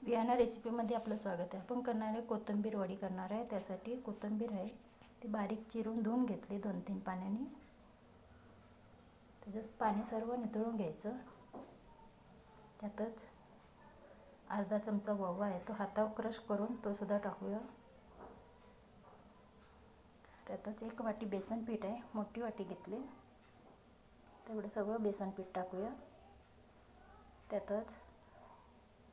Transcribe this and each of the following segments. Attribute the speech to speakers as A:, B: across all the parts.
A: या रेसिपीमध्ये आपलं स्वागत आहे. आपण करणार आहे कोथिंबीर वडी करणार आहे. त्यासाठी कोथिंबीर आहे ती बारीक चिरून धुवून घेतली 2-3 पाण्याने. त्याच्यात पाणी सर्व निथळून घ्यायचं. त्यातच अर्धा चमचा ओवा आहे तो हातावर क्रश करून तो सुद्धा टाकूया. त्यातच 1 वाटी बेसन पीठ आहे, मोठी वाटी घेतली. तेवढं सगळं बेसन पीठ टाकूया. त्यातच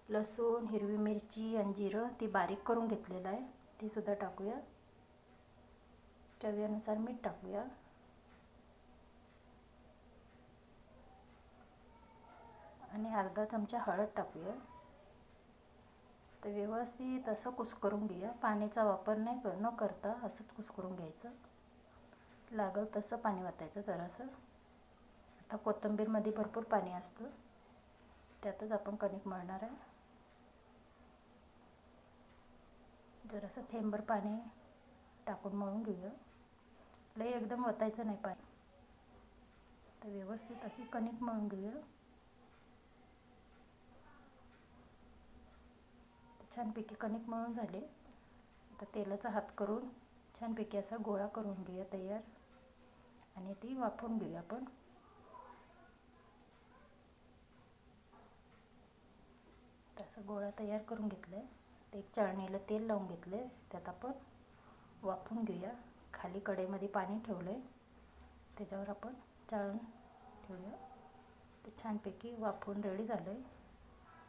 A: लसूण, हिरवी मिरची आणि जिरं ती बारीक करून घेतलेलं आहे ती सुद्धा टाकूया. चवीनुसार मीठ टाकूया. आणि अर्धा चमचा हळद टाकूया. तर व्यवस्थित असं कुस्करून घेऊया. पाण्याचा वापर न करता असंच कुस्करून घ्यायचं. लागल तसं पाणी वतायचं जरासं. आता कोथिंबीरमध्ये भरपूर पाणी असतं, त्यातच आपण कणिक मळणार आहे. जरासं थेंबभर पाणी टाकून मळून घेऊया. लई एकदम वतायचं नाही पाणी. तर व्यवस्थित अशी कणिक मळून घेऊया. छानपैकी कणिक मळून झाले. आता तेलाचा हात करून छानपैकी असा गोळा करून घेऊया तयार. आणि ती वाफवून घेऊया आपण. तसा गोळा तयार करून घेतला आहे. ते एक चाळणीला तेल लावून घेतले. त्यात आपण वाफवून घेऊया. खाली कढईमध्ये पाणी ठेवलं आहे, त्याच्यावर आपण चाळण ठेवूया. ते छानपैकी वाफवून रेडी झालं आहे.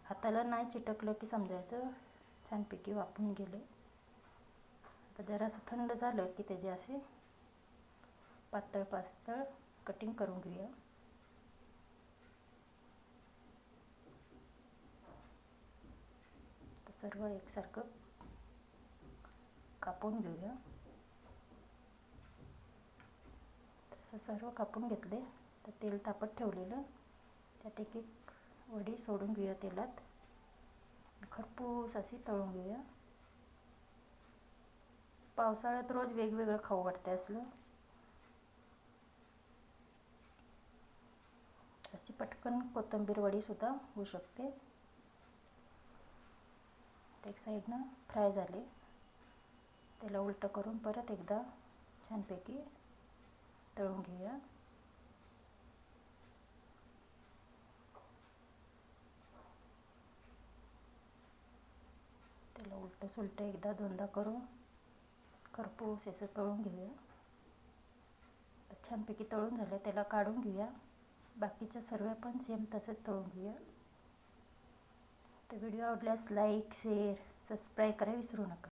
A: हाताला नाही चिटकलं की समजायचं छानपैकी वाफवून गेले. आता जरासं थंड झालं की त्याचे असे पातळ पातळ कटिंग करून घेऊया. तर सर्व एकसारखं कापून घेऊया. तसं सर्व कापून घेतले. तर तेल तापत ठेवलेलं त्यात एक एक वडी सोडून घेऊया तेलात. खरपूस अशी तळून घेऊया. पावसाळ्यात रोज वेगवेगळं खाऊ वाटते असलं. अशी पटकन कोथिंबीर वडी सुद्धा होऊ शकते. एक साईडनं फ्राय झाले. त्याला उलटं करून परत एकदा छानपैकी तळून घेऊया. त्याला उलटं सुलटं एकदा दोनदा करून खरपूस असं तळून घेऊया. तर छानपैकी तळून झालं. त्याला काढून घेऊया. बाकीच्या सर्व पण सेम तसंच तळून घेऊया. तर व्हिडिओ आवडल्यास लाईक, शेअर, सबस्क्राईब करायला विसरू नका.